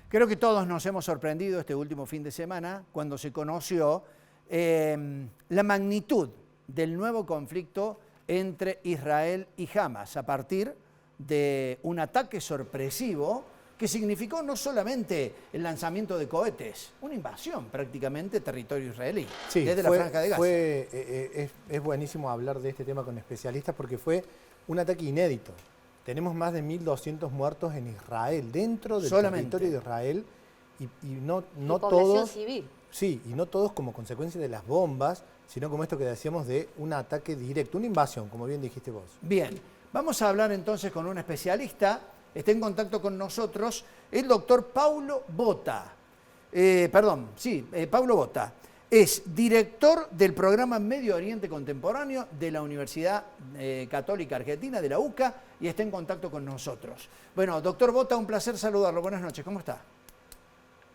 Creo que todos nos hemos sorprendido este último fin de semana cuando se conoció la magnitud del nuevo conflicto entre Israel y Hamas a partir de un ataque sorpresivo que significó no solamente el lanzamiento de cohetes, una invasión prácticamente territorio israelí, sí, desde la Franja de Gaza. Es buenísimo hablar de este tema con especialistas porque fue un ataque inédito. Tenemos más de 1.200 muertos en Israel, dentro del territorio de Israel, y no todos... civil. Sí, y no todos como consecuencia de las bombas, sino como esto que decíamos de un ataque directo, una invasión, como bien dijiste vos. Bien, vamos a hablar entonces con un especialista. Está en contacto con nosotros el doctor Paulo Botta. Paulo Botta. Es director del programa Medio Oriente Contemporáneo de la Universidad Católica Argentina, de la UCA, y está en contacto con nosotros. Bueno, doctor Botta, un placer saludarlo. Buenas noches, ¿cómo está?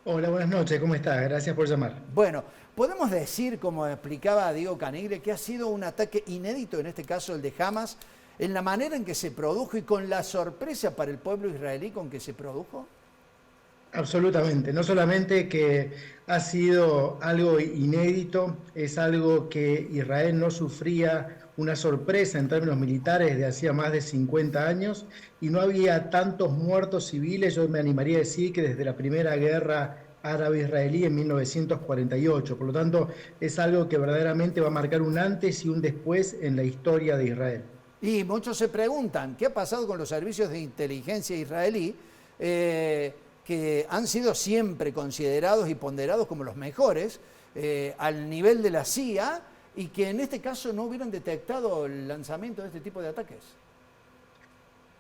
Hola, buenas noches, ¿cómo está? Gracias por llamar. Bueno, podemos decir, como explicaba Diego Canigre, que ha sido un ataque inédito, en este caso el de Hamas, en la manera en que se produjo y con la sorpresa para el pueblo israelí con que se produjo. Absolutamente, no solamente que ha sido algo inédito, es algo que Israel no sufría una sorpresa en términos militares de hacía más de 50 años y no había tantos muertos civiles, yo me animaría a decir que desde la primera guerra árabe-israelí en 1948, por lo tanto es algo que verdaderamente va a marcar un antes y un después en la historia de Israel. Y muchos se preguntan, ¿qué ha pasado con los servicios de inteligencia israelí? Que han sido siempre considerados y ponderados como los mejores al nivel de la CIA y que en este caso no hubieran detectado el lanzamiento de este tipo de ataques.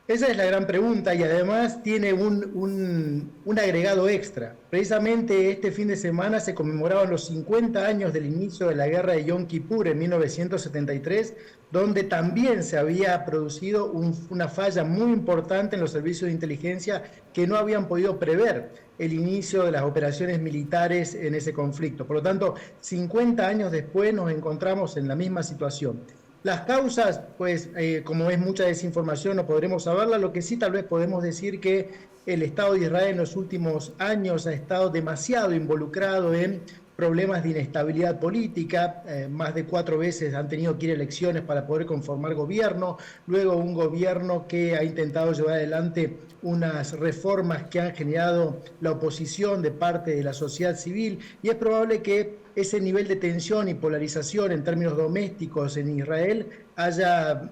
Esa es la gran pregunta y además tiene un agregado extra. Precisamente este fin de semana se conmemoraban los 50 años del inicio de la guerra de Yom Kippur en 1973, donde también se había producido una falla muy importante en los servicios de inteligencia que no habían podido prever el inicio de las operaciones militares en ese conflicto. Por lo tanto, 50 años después nos encontramos en la misma situación. Las causas, pues, como es mucha desinformación, no podremos saberla. Lo que sí tal vez podemos decir que el Estado de Israel en los últimos años ha estado demasiado involucrado en problemas de inestabilidad política. Más de 4 veces han tenido que ir a elecciones para poder conformar gobierno. Luego un gobierno que ha intentado llevar adelante unas reformas que han generado la oposición de parte de la sociedad civil. Y es probable que ese nivel de tensión y polarización en términos domésticos en Israel haya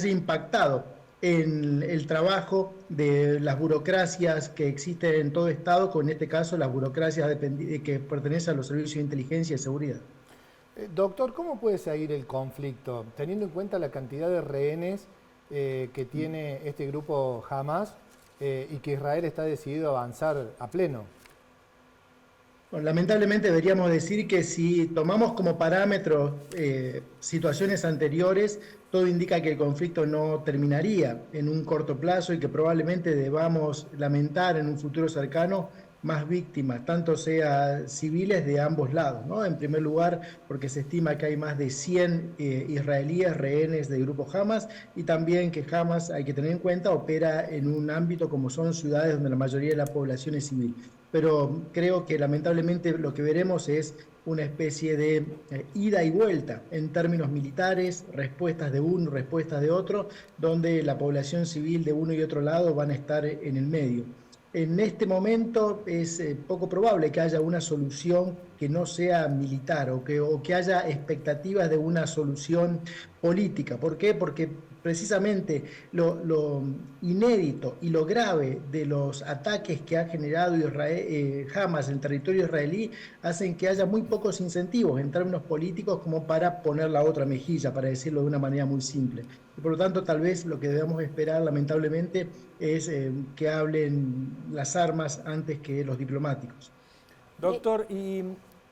impactado en el trabajo de las burocracias que existen en todo Estado, con en este caso las burocracias que pertenecen a los servicios de inteligencia y seguridad. Doctor, ¿cómo puede seguir el conflicto, teniendo en cuenta la cantidad de rehenes que tiene este grupo Hamas y que Israel está decidido a avanzar a pleno? Bueno, lamentablemente deberíamos decir que si tomamos como parámetro situaciones anteriores, todo indica que el conflicto no terminaría en un corto plazo y que probablemente debamos lamentar en un futuro cercano más víctimas, tanto sea civiles de ambos lados, ¿no? En primer lugar, porque se estima que hay más de 100 israelíes rehenes del grupo Hamas y también que Hamas, hay que tener en cuenta, opera en un ámbito como son ciudades donde la mayoría de la población es civil. Pero creo que lamentablemente lo que veremos es una especie de ida y vuelta en términos militares, respuestas de uno, respuestas de otro, donde la población civil de uno y otro lado van a estar en el medio. En este momento es poco probable que haya una solución que no sea militar o que haya expectativas de una solución política. ¿Por qué? Porque precisamente lo inédito y lo grave de los ataques que ha generado Hamas en territorio israelí hacen que haya muy pocos incentivos en términos políticos como para poner la otra mejilla, para decirlo de una manera muy simple. Y por lo tanto, tal vez lo que debemos esperar, lamentablemente, es que hablen las armas antes que los diplomáticos. Doctor, ¿y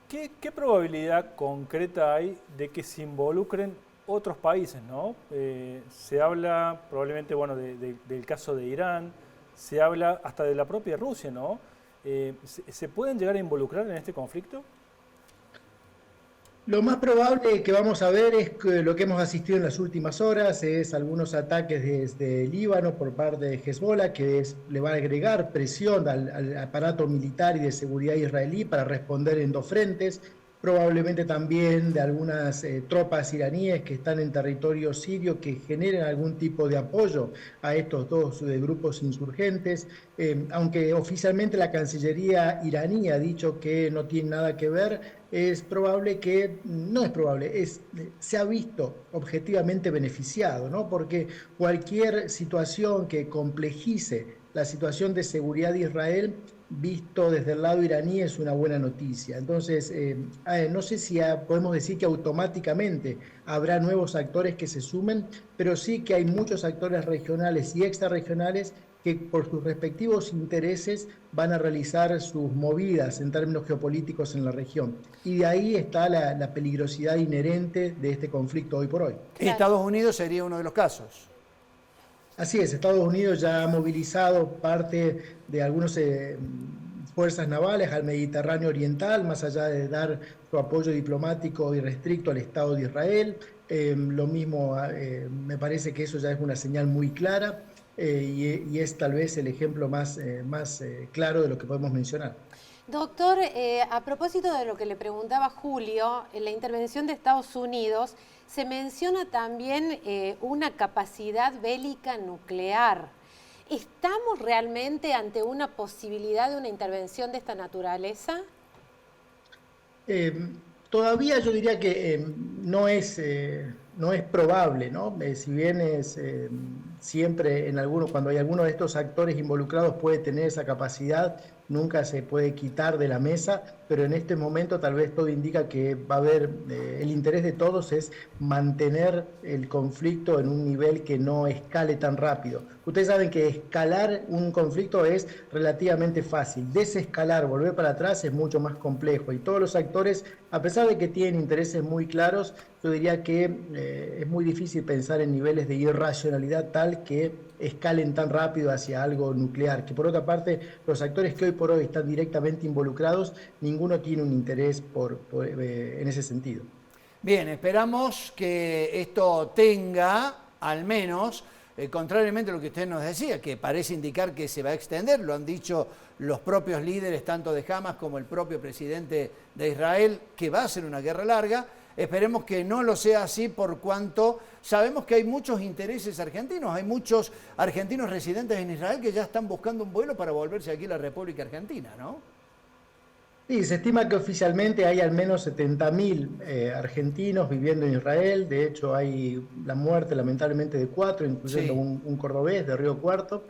qué probabilidad concreta hay de que se involucren otros países, ¿no? Se habla probablemente, bueno, del caso de Irán, se habla hasta de la propia Rusia, ¿no? ¿Se pueden llegar a involucrar en este conflicto? Lo más probable que vamos a ver es que lo que hemos asistido en las últimas horas es algunos ataques desde Líbano por parte de Hezbollah, que le va a agregar presión al aparato militar y de seguridad israelí para responder en dos frentes. Probablemente también de algunas tropas iraníes que están en territorio sirio que generen algún tipo de apoyo a estos dos grupos insurgentes, aunque oficialmente la Cancillería iraní ha dicho que no tiene nada que ver. Es probable que, no es probable, se ha visto objetivamente beneficiado, ¿no? Porque cualquier situación que complejice la situación de seguridad de Israel visto desde el lado iraní es una buena noticia. Entonces, no sé si podemos decir que automáticamente habrá nuevos actores que se sumen, pero sí que hay muchos actores regionales y extrarregionales que por sus respectivos intereses van a realizar sus movidas en términos geopolíticos en la región. Y de ahí está la peligrosidad inherente de este conflicto hoy por hoy. Claro. Estados Unidos sería uno de los casos. Así es, Estados Unidos ya ha movilizado parte de algunas fuerzas navales al Mediterráneo Oriental, más allá de dar su apoyo diplomático irrestricto al Estado de Israel. Lo mismo, me parece que eso ya es una señal muy clara y es tal vez el ejemplo más claro de lo que podemos mencionar. Doctor, a propósito de lo que le preguntaba Julio, en la intervención de Estados Unidos se menciona también una capacidad bélica nuclear. ¿Estamos realmente ante una posibilidad de una intervención de esta naturaleza? Todavía yo diría que no es probable, ¿no? Si bien es siempre cuando hay alguno de estos actores involucrados puede tener esa capacidad, nunca se puede quitar de la mesa, pero en este momento tal vez todo indica que va a haber, el interés de todos es mantener el conflicto en un nivel que no escale tan rápido. Ustedes saben que escalar un conflicto es relativamente fácil, desescalar, volver para atrás es mucho más complejo y todos los actores, a pesar de que tienen intereses muy claros, yo diría que es muy difícil pensar en niveles de irracionalidad tal que escalen tan rápido hacia algo nuclear, que por otra parte los actores que hoy por hoy están directamente involucrados, ninguno tiene un interés en ese sentido. Bien, esperamos que esto tenga, al menos, contrariamente a lo que usted nos decía, que parece indicar que se va a extender, lo han dicho los propios líderes, tanto de Hamas como el propio presidente de Israel, que va a ser una guerra larga. Esperemos que no lo sea así por cuanto sabemos que hay muchos intereses argentinos, hay muchos argentinos residentes en Israel que ya están buscando un vuelo para volverse aquí a la República Argentina, ¿no? Sí, se estima que oficialmente hay al menos 70.000 argentinos viviendo en Israel. De hecho, hay la muerte lamentablemente de 4, incluyendo un cordobés de Río Cuarto.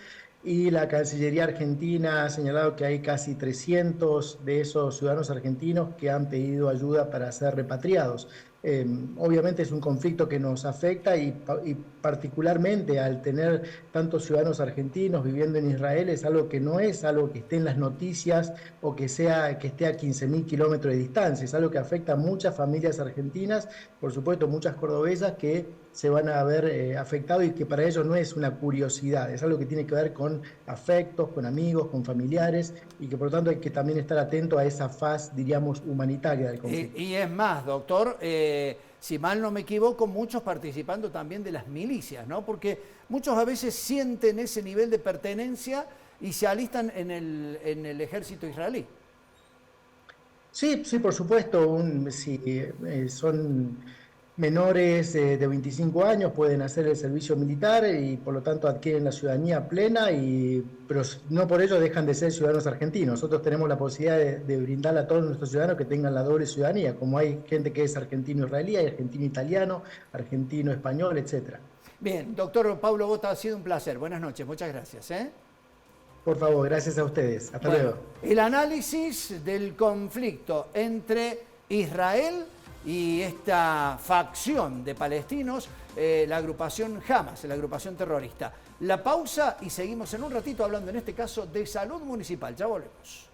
Y la Cancillería Argentina ha señalado que hay casi 300 de esos ciudadanos argentinos que han pedido ayuda para ser repatriados. Obviamente es un conflicto que nos afecta y particularmente al tener tantos ciudadanos argentinos viviendo en Israel es algo que no es algo que esté en las noticias o que esté a 15.000 kilómetros de distancia, es algo que afecta a muchas familias argentinas, por supuesto muchas cordobesas que se van a ver afectados y que para ellos no es una curiosidad, es algo que tiene que ver con afectos, con amigos, con familiares y que por lo tanto hay que también estar atento a esa faz, diríamos, humanitaria del conflicto. Y es más, doctor, si mal no me equivoco, muchos participando también de las milicias, ¿no? Porque muchos a veces sienten ese nivel de pertenencia y se alistan en el ejército israelí. Sí, por supuesto, son menores de 25 años pueden hacer el servicio militar y por lo tanto adquieren la ciudadanía plena, pero no por ello dejan de ser ciudadanos argentinos. Nosotros tenemos la posibilidad de brindarle a todos nuestros ciudadanos que tengan la doble ciudadanía, como hay gente que es argentino-israelí, hay argentino-italiano, argentino-español, etc. Bien, doctor Pablo Bota, ha sido un placer. Buenas noches, muchas gracias. Por favor, gracias a ustedes. Hasta luego. El análisis del conflicto entre Israel y esta facción de palestinos, la agrupación Hamas, la agrupación terrorista. La pausa y seguimos en un ratito hablando en este caso de salud municipal. Ya volvemos.